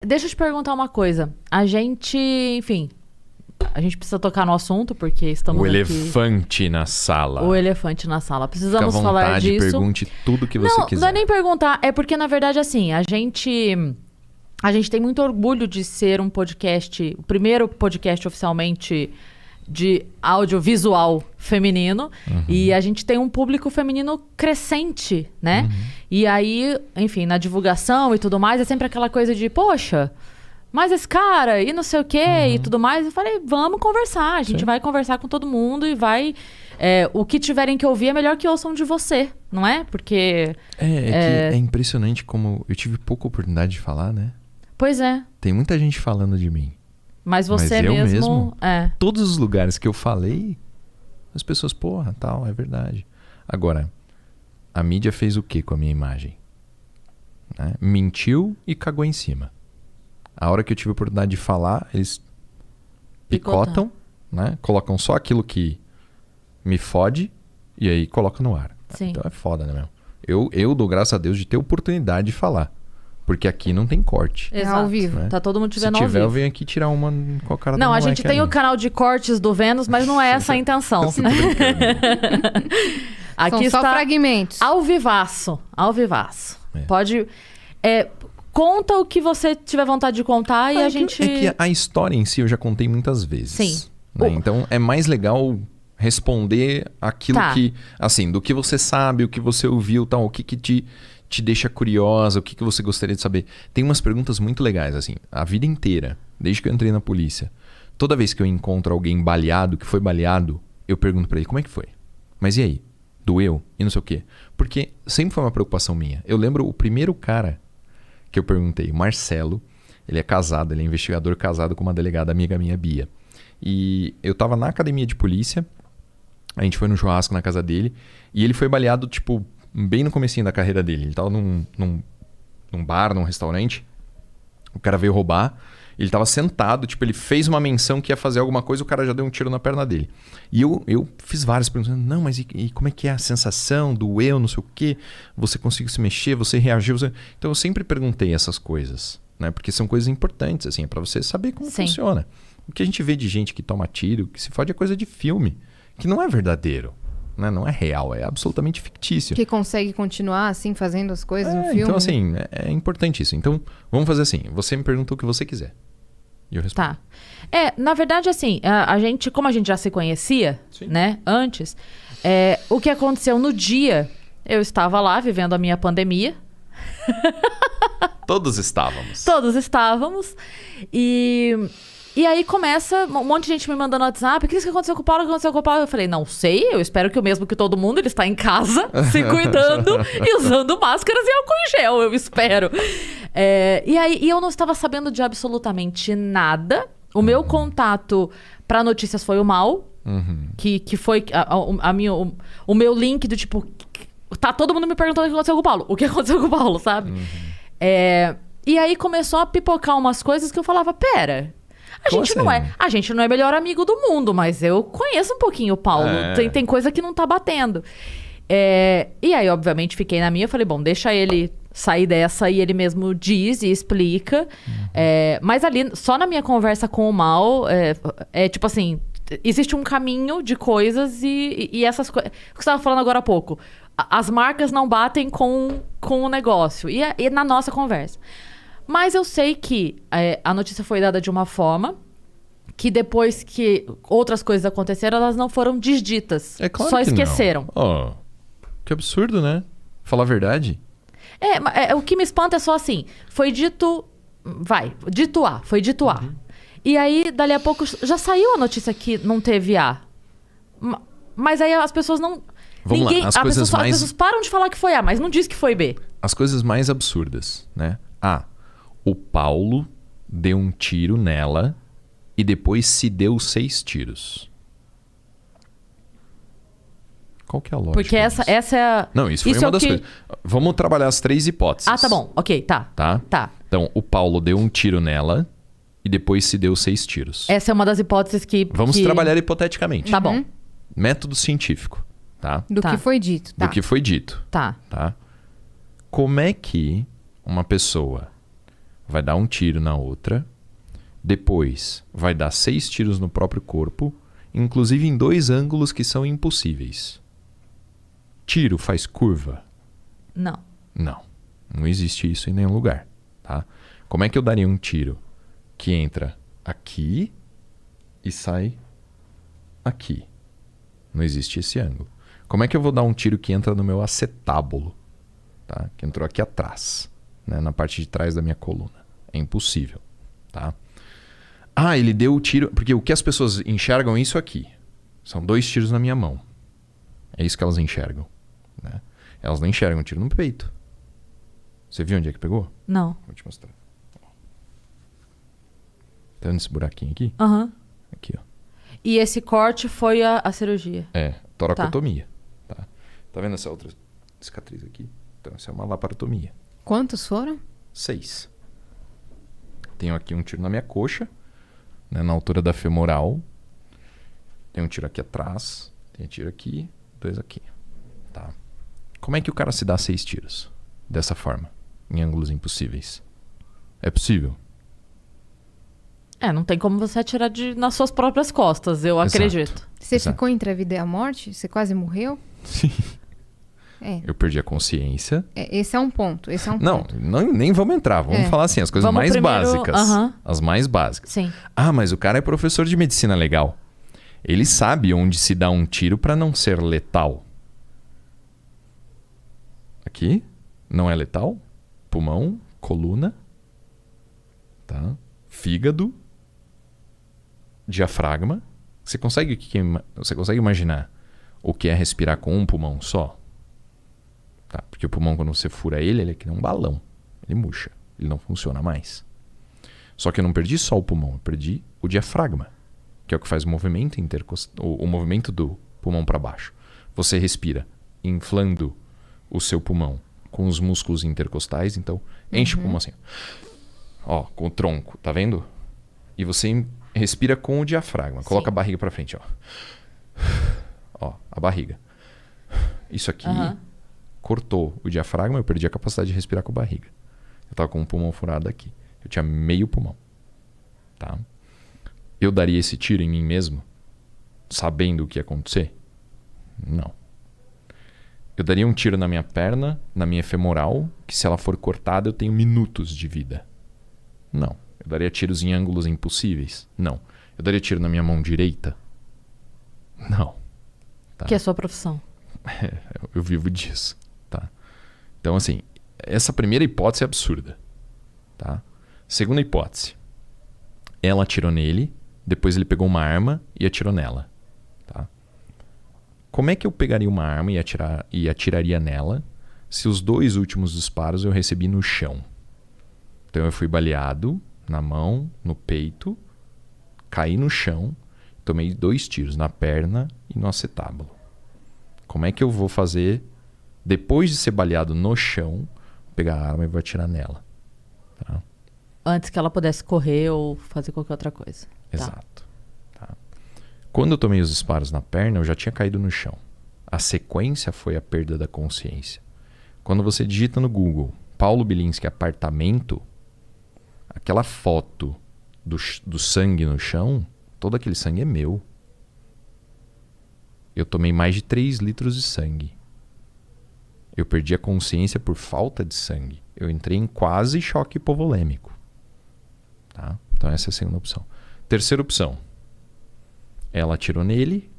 deixa eu te perguntar uma coisa. A gente, enfim, a gente precisa tocar no assunto, porque estamos O aqui... elefante na sala. O elefante na sala. Precisamos Fica à falar vontade, disso. pergunte tudo que você quiser. Não é nem perguntar. É porque, na verdade, assim, a gente tem muito orgulho de ser um podcast, o primeiro podcast oficialmente de audiovisual feminino. E a gente tem um público feminino crescente, né? E aí, enfim, na divulgação e tudo mais, é sempre aquela coisa de, poxa, mas esse cara e não sei o quê e tudo mais. Eu falei, vamos conversar. A gente vai conversar com todo mundo e vai... o que tiverem que ouvir é melhor que ouçam de você, não é? Porque... Que é impressionante como eu tive pouca oportunidade de falar, né? Pois é. Tem muita gente falando de mim. Mas você eu mesmo... Todos os lugares que eu falei, as pessoas, porra, tal, é verdade. Agora, a mídia fez o que com a minha imagem? Né? Mentiu e cagou em cima. A hora que eu tive a oportunidade de falar, eles picotam, né? Colocam só aquilo que me fode e aí colocam no ar. Sim. Então é foda, né, meu? Eu dou graças a Deus de ter oportunidade de falar. Porque aqui não tem corte. Exato. Ao vivo. Né? Tá todo mundo te Se vendo ao tiver, vivo. eu venho aqui tirar uma com a cara Não, do a gente tem o ali. canal de cortes do Vênus, mas não é essa a intenção. Eu tô brincando. Aqui São só está fragmentos. ao vivaço. Ao vivaço. É. Pode... conta o que você tiver vontade de contar e a gente... É que a história em si eu já contei muitas vezes. Sim. Né? Então é mais legal responder aquilo Tá. que... Assim, do que você sabe, o que você ouviu, tal, o que te deixa curiosa, o que você gostaria de saber. Tem umas perguntas muito legais, assim. A vida inteira, desde que eu entrei na polícia, toda vez que eu encontro alguém baleado, que foi baleado, eu pergunto pra ele, como é que foi? Mas e aí? Doeu? E não sei o quê. Porque sempre foi uma preocupação minha. Eu lembro o primeiro cara que eu perguntei, Marcelo, ele é casado, ele é investigador casado com uma delegada amiga minha, Bia. E eu tava na academia de polícia, a gente foi no churrasco na casa dele, e ele foi baleado, tipo, bem no comecinho da carreira dele. Ele tava num bar, num restaurante, o cara veio roubar, ele tava sentado, tipo, ele fez uma menção que ia fazer alguma coisa, o cara já deu um tiro na perna dele. E eu fiz várias perguntas, não, mas e como é que é a sensação, doeu, não sei o quê, você conseguiu se mexer, você reagiu, Então eu sempre perguntei essas coisas, né? Porque são coisas importantes, assim, pra você saber como Sim. funciona. O que a gente vê de gente que toma tiro, que se fode é coisa de filme, que não é verdadeiro, né? Não é real, é absolutamente fictício. Que consegue continuar assim, fazendo as coisas no filme. Então, assim, é importante isso. Então, vamos fazer assim, você me pergunta o que você quiser. E eu respondo. Tá. Na verdade, assim, a gente, como a gente já se conhecia, Sim. né, antes, o que aconteceu no dia, eu estava lá vivendo a minha pandemia. Todos estávamos. Todos estávamos. E aí começa um monte de gente me mandando no WhatsApp. O que aconteceu com o Paulo? O que aconteceu com o Paulo? Eu falei, não sei. Eu espero que o mesmo que todo mundo. Ele está em casa, se cuidando e usando máscaras e álcool em gel. Eu espero. E eu não estava sabendo de absolutamente nada. O meu contato para notícias foi o Mal. Que foi o meu link do tipo... Tá todo mundo me perguntando o que aconteceu com o Paulo. O que aconteceu com o Paulo, sabe? E aí começou a pipocar umas coisas que eu falava, pera... A gente não é melhor amigo do mundo, mas eu conheço um pouquinho o Paulo. Tem coisa que não tá batendo. E aí, obviamente, fiquei na minha. Falei, bom, deixa ele sair dessa e ele mesmo diz e explica. Mas ali, só na minha conversa com o Mal, tipo assim, existe um caminho de coisas e essas coisas... O que você estava falando agora há pouco. As marcas não batem com o negócio. E na nossa conversa. Mas eu sei que a notícia foi dada de uma forma que depois que outras coisas aconteceram, elas não foram desditas. É claro só que esqueceram. Não. Que absurdo, né? Falar a verdade. O que me espanta é só assim, foi dito... dito A, foi dito A. E aí, dali a pouco, já saiu a notícia que não teve A. Mas aí as pessoas não... Vamos lá, as pessoas param de falar que foi A, mas não diz que foi B. As coisas mais absurdas, né? O Paulo deu um tiro nela e depois se deu 6 tiros. Qual que é a lógica Porque essa é a... Não, isso foi uma das coisas. Vamos trabalhar as 3 hipóteses. Tá bom. Ok, tá. Tá? Então, o Paulo deu um tiro nela e depois se deu 6 tiros. Essa é uma das hipóteses que... Vamos trabalhar hipoteticamente. Tá bom. Método científico, tá? Do que foi dito. Do que foi dito. Tá. Como é que uma pessoa vai dar um tiro na outra, depois vai dar 6 tiros no próprio corpo, inclusive em 2 ângulos que são impossíveis. Tiro faz curva? Não. Não existe isso em nenhum lugar, tá? Como é que eu daria um tiro que entra aqui e sai aqui? Não existe esse ângulo. Como é que eu vou dar um tiro que entra no meu acetábulo, tá? Que entrou aqui atrás, né? Na parte de trás da minha coluna. É impossível, tá? Ah, ele deu o tiro... Porque o que as pessoas enxergam é isso aqui. São 2 tiros na minha mão. É isso que elas enxergam, né? Elas não enxergam um tiro no peito. Você viu onde é que pegou? Não. Vou te mostrar. Tá vendo esse buraquinho aqui? Aham. Aqui, ó. E esse corte foi a cirurgia? É, toracotomia. Tá vendo essa outra cicatriz aqui? Então, essa é uma laparotomia. Quantos foram? 6. Tenho aqui um tiro na minha coxa, né, na altura da femoral. Tem um tiro aqui atrás. Tem um tiro aqui, 2 aqui. Tá. Como é que o cara se dá 6 tiros? Dessa forma, em ângulos impossíveis. É possível? Não tem como você atirar nas suas próprias costas, eu acredito. Você Exato. ficou entre a vida e a morte? Você quase morreu? Sim. É. Eu perdi a consciência. Esse é um ponto. Não, nem vamos entrar. Vamos falar assim, as coisas Vamos mais primeiro- básicas. Aham. As mais básicas. Sim. Ah, mas o cara é professor de medicina legal. Ele sabe onde se dá um tiro para não ser letal. Aqui, não é letal. Pulmão, coluna, tá? Fígado, diafragma. Você consegue imaginar o que é respirar com um pulmão só? Tá? Porque o pulmão, quando você fura ele é que nem um balão. Ele murcha. Ele não funciona mais. Só que eu não perdi só o pulmão, eu perdi o diafragma, que é o que faz o movimento o movimento do pulmão para baixo. Você respira inflando o seu pulmão com os músculos intercostais, então enche o pulmão assim. Ó, com o tronco, tá vendo? E você respira com o diafragma. Coloca a barriga para frente, ó. Ó, a barriga. Isso aqui cortou o diafragma, eu perdi a capacidade de respirar com a barriga. Eu tava com o pulmão furado aqui. Eu tinha meio pulmão. Tá? Eu daria esse tiro em mim mesmo, sabendo o que ia acontecer? Não. Eu daria um tiro na minha perna, na minha femoral, que se ela for cortada eu tenho minutos de vida. Não. Eu daria tiros em ângulos impossíveis? Não. Eu daria tiro na minha mão direita? Não. Tá? Que é a sua profissão. Eu vivo disso. Tá? Então, assim, essa primeira hipótese é absurda. Tá? Segunda hipótese. Ela atirou nele, depois ele pegou uma arma e atirou nela. Tá? Como é que eu pegaria uma arma e atiraria nela se os 2 últimos disparos eu recebi no chão? Então eu fui baleado na mão, no peito, caí no chão, tomei 2 tiros na perna e no acetábulo. Como é que eu vou fazer, depois de ser baleado no chão, pegar a arma e vou atirar nela? Tá? Antes que ela pudesse correr ou fazer qualquer outra coisa. Exato. Tá. Quando eu tomei os disparos na perna, eu já tinha caído no chão. A sequência foi a perda da consciência. Quando você digita no Google Paulo Bilinski apartamento, aquela foto do sangue no chão, todo aquele sangue é meu. Eu tomei mais de 3 litros de sangue. Eu perdi a consciência por falta de sangue. Eu entrei em quase choque hipovolêmico. Tá? Então essa é a segunda opção. Terceira opção. Ela atirou nele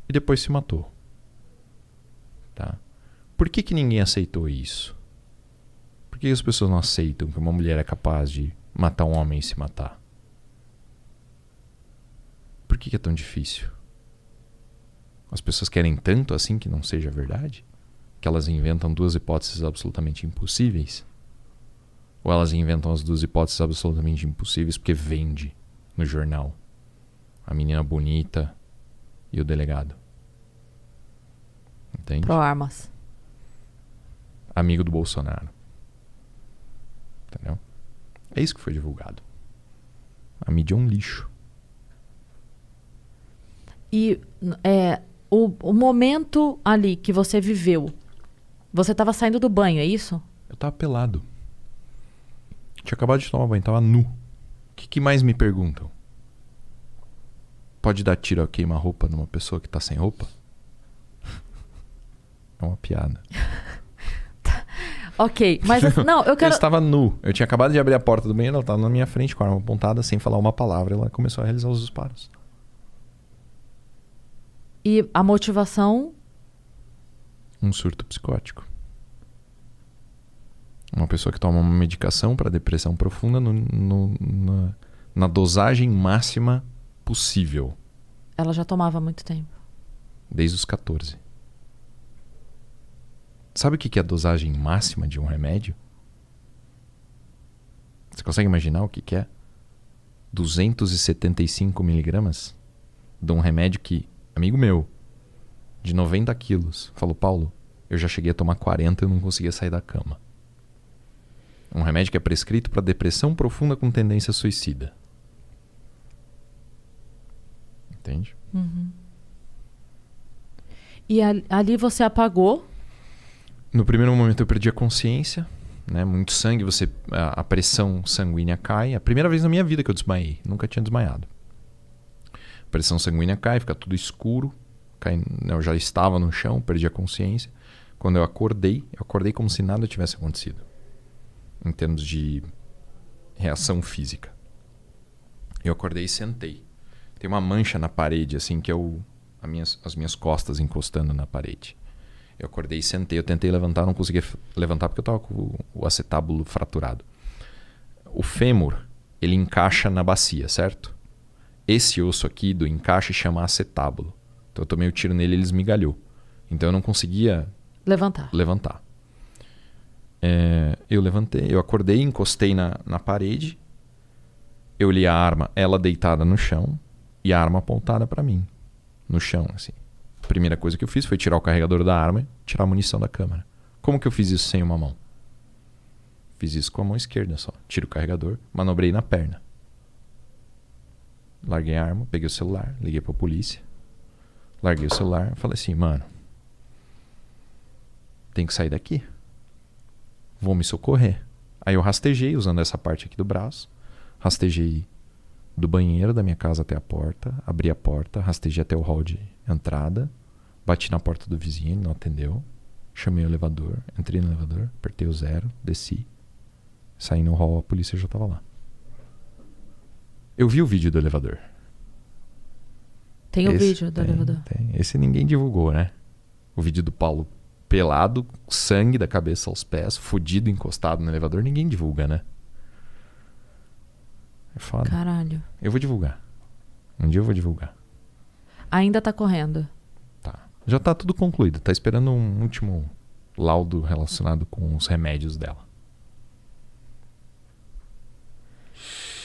e depois se matou. Tá? Por que ninguém aceitou isso? Por que as pessoas não aceitam que uma mulher é capaz de matar um homem e se matar? Por que é tão difícil? As pessoas querem tanto assim que não seja verdade? Que elas inventam 2 hipóteses absolutamente impossíveis? Ou elas inventam as 2 hipóteses absolutamente impossíveis porque vende no jornal a menina bonita e o delegado? Entende? Pro armas. Amigo do Bolsonaro. Entendeu? É isso que foi divulgado. A mídia é um lixo. E o momento ali que você viveu, você estava saindo do banho, é isso? Eu tava pelado. Tinha acabado de tomar banho, tava nu. O que mais me perguntam? Pode dar tiro a queima-roupa numa pessoa que tá sem roupa? É uma piada. Ok, mas não, eu quero... Eu estava nu. Eu tinha acabado de abrir a porta do banheiro, ela estava na minha frente com a arma apontada, sem falar uma palavra. Ela começou a realizar os disparos. E a motivação? Um surto psicótico. Uma pessoa que toma uma medicação para depressão profunda na dosagem máxima possível. Ela já tomava há muito tempo. Desde os 14. Sabe o que é a dosagem máxima de um remédio? Você consegue imaginar o que é? 275 miligramas de um remédio que, amigo meu, de 90 quilos, falou, Paulo, eu já cheguei a tomar 40 e eu não conseguia sair da cama. Um remédio que é prescrito para depressão profunda com tendência suicida. Entende? Uhum. E ali você apagou? No primeiro momento eu perdi a consciência, né? Muito sangue, a pressão sanguínea cai. É a primeira vez na minha vida que eu desmaiei, nunca tinha desmaiado. A pressão sanguínea cai, fica tudo escuro. Eu já estava no chão, perdi a consciência. Quando eu acordei como se nada tivesse acontecido. Em termos de reação física. Eu acordei e sentei. Tem uma mancha na parede, assim, que é as minhas costas encostando na parede. Eu acordei e sentei. Eu tentei levantar, não conseguia levantar porque eu estava com o acetábulo fraturado. O fêmur, ele encaixa na bacia, certo? Esse osso aqui do encaixe chama acetábulo. Então eu tomei o tiro nele e ele esmigalhou. Então eu não conseguia levantar. Eu levantei, eu acordei, encostei na parede. Eu li a arma, ela deitada no chão e a arma apontada para mim. No chão, assim. A primeira coisa que eu fiz foi tirar o carregador da arma e tirar a munição da câmera. Como que eu fiz isso sem uma mão? Fiz isso com a mão esquerda só. Tiro o carregador, manobrei na perna. Larguei a arma, peguei o celular, liguei pra polícia. Larguei o celular, falei assim, mano, tem que sair daqui. Vou me socorrer. Aí eu rastejei usando essa parte aqui do braço. Rastejei do banheiro da minha casa até a porta, abri a porta, rastejei até o hall de entrada, bati na porta do vizinho, ele não atendeu, chamei o elevador, entrei no elevador, apertei o 0, desci, saí no hall, a polícia já estava lá. Eu vi o vídeo do elevador. Tem o vídeo do elevador. Tem. Esse ninguém divulgou, né? O vídeo do Paulo pelado, sangue da cabeça aos pés, fudido, encostado no elevador, ninguém divulga, né? É foda. Caralho. Eu vou divulgar. Um dia eu vou divulgar. Ainda tá correndo? Tá. Já tá tudo concluído. Tá esperando um último laudo relacionado com os remédios dela.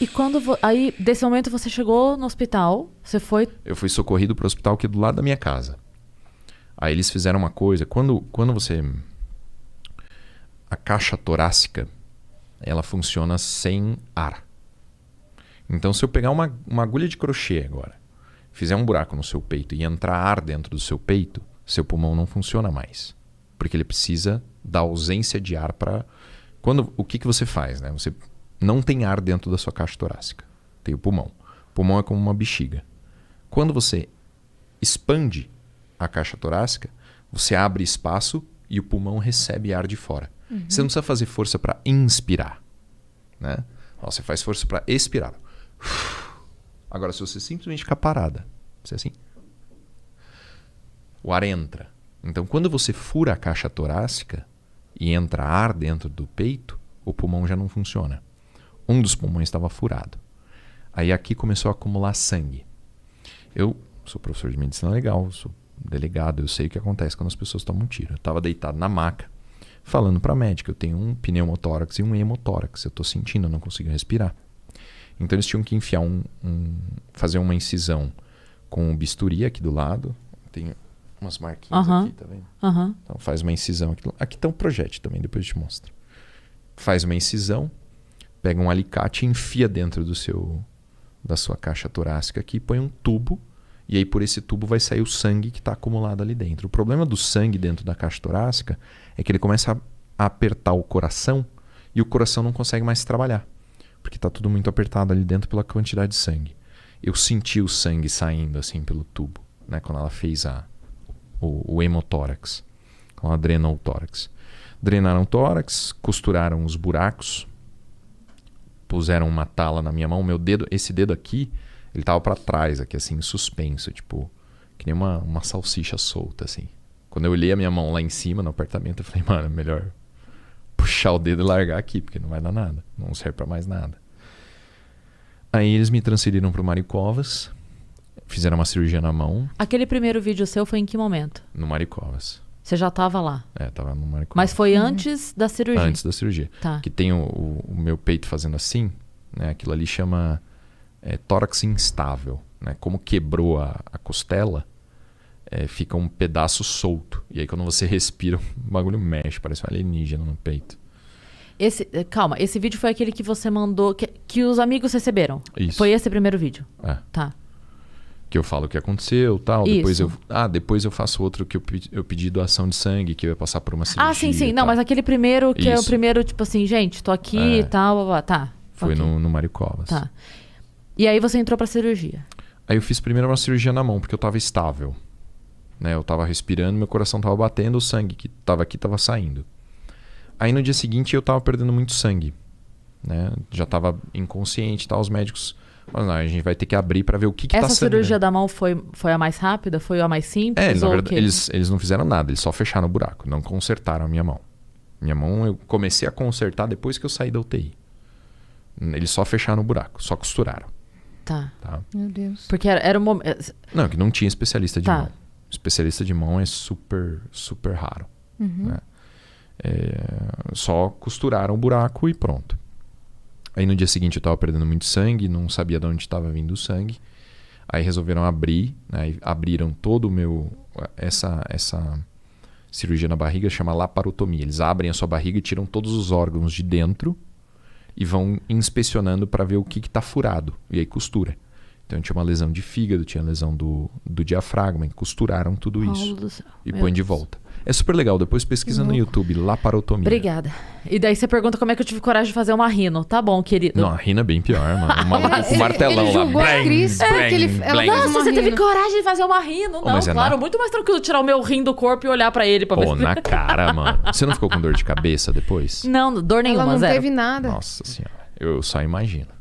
E quando... Aí, desse momento, você chegou no hospital, você foi... Eu fui socorrido pro hospital aqui do lado da minha casa. Aí eles fizeram uma coisa. Quando você... A caixa torácica, ela funciona sem ar. Então, se eu pegar uma agulha de crochê agora, fizer um buraco no seu peito e entrar ar dentro do seu peito, seu pulmão não funciona mais. Porque ele precisa da ausência de ar para... O que você faz, né? Você não tem ar dentro da sua caixa torácica. Tem o pulmão. O pulmão é como uma bexiga. Quando você expande a caixa torácica, você abre espaço e o pulmão recebe ar de fora. Uhum. Você não precisa fazer força para inspirar, né? Você faz força para expirar. Agora, se você simplesmente ficar parada, você assim, o ar entra. Então, quando você fura a caixa torácica e entra ar dentro do peito, o pulmão já não funciona. Um dos pulmões estava furado. Aí aqui começou a acumular sangue. Eu sou professor de medicina legal, sou delegado, eu sei o que acontece quando as pessoas tomam tiro. Eu estava deitado na maca, falando para a médica, eu tenho um pneumotórax e um hemotórax, eu estou sentindo, eu não consigo respirar. Então eles tinham que enfiar fazer uma incisão com um bisturi aqui do lado. Tem umas marquinhas aqui, tá vendo? Então faz uma incisão aqui. Aqui tá um projétil também, depois eu te mostro. Faz uma incisão, pega um alicate e enfia dentro da sua caixa torácica aqui, põe um tubo, e aí por esse tubo vai sair o sangue que está acumulado ali dentro. O problema do sangue dentro da caixa torácica é que ele começa a apertar o coração e o coração não consegue mais trabalhar, porque tá tudo muito apertado ali dentro pela quantidade de sangue. Eu senti o sangue saindo assim pelo tubo, né? Quando ela fez o hemotórax, quando ela drenou o tórax. Drenaram o tórax, costuraram os buracos, puseram uma tala na minha mão. Meu dedo, esse dedo aqui, ele tava para trás, aqui assim, suspenso, tipo, que nem uma salsicha solta, assim. Quando eu olhei a minha mão lá em cima no apartamento, eu falei, mano, é melhor puxar o dedo e largar aqui, porque não vai dar nada, não serve para mais nada. Aí eles me transferiram pro Mário Covas, fizeram uma cirurgia na mão. Aquele primeiro vídeo seu foi em que momento? No Mário Covas. Você já tava lá? Tava no Mário Covas. Mas foi antes da cirurgia? Antes da cirurgia. Tá. Que tem o meu peito fazendo assim, né? Aquilo ali chama tórax instável, né? Como quebrou a costela, fica um pedaço solto. E aí quando você respira, o bagulho mexe, parece um alienígena no peito. Calma, esse vídeo foi aquele que você mandou, que os amigos receberam? Isso. Foi esse primeiro vídeo? Tá. Que eu falo o que aconteceu, tal. Isso. Depois eu faço outro que eu pedi doação de sangue, que eu ia passar por uma cirurgia. Sim. Não, mas aquele primeiro, que é o primeiro, tipo assim, gente, tô aqui e tal, blá, blá. Tá. Foi okay. no Mário Covas. Tá. E aí você entrou pra cirurgia? Aí eu fiz primeiro uma cirurgia na mão, porque eu tava estável. Né? Eu tava respirando, meu coração tava batendo, o sangue que tava aqui tava saindo. Aí no dia seguinte eu tava perdendo muito sangue. Né? Já tava inconsciente e tal, os médicos... Mas não, a gente vai ter que abrir pra ver o que tá sangrando. Essa cirurgia da mão foi a mais rápida? Foi a mais simples? Na verdade, eles não fizeram nada, eles só fecharam o buraco, não consertaram a minha mão. Minha mão eu comecei a consertar depois que eu saí da UTI. Eles só fecharam o buraco, só costuraram. Tá. Meu Deus. Porque era um momento... Não, que não tinha especialista de Tá. mão. Especialista de mão é super, super raro. Né? Só costuraram o buraco e pronto. Aí no dia seguinte eu tava perdendo muito sangue, não sabia de onde estava vindo o sangue. Aí resolveram abrir, né? Abriram todo o meu... Essa cirurgia na barriga chama laparotomia. Eles abrem a sua barriga e tiram todos os órgãos de dentro e vão inspecionando para ver o que tá furado. E aí costura. Então tinha uma lesão de fígado, tinha lesão do diafragma, e costuraram tudo isso. Do céu. E Meu põe de Deus. volta. É super legal, depois pesquisa no YouTube, laparotomia. Obrigada. E daí você pergunta como é que eu tive coragem de fazer uma rino. Tá bom, querido. Não, a rina é bem pior, mano. O maluco com o martelão ele lá. julgou a Bang, Cris bang, porque ela bang. fez Nossa, uma você teve rino. coragem de fazer uma rino. Não, mas claro, muito mais tranquilo tirar o meu rim do corpo e olhar pra ele pra Pô, ver. na cara, mano. Você não ficou com dor de cabeça depois? Não, dor nenhuma, Ela não zero. teve nada. Nossa senhora, eu só imagino.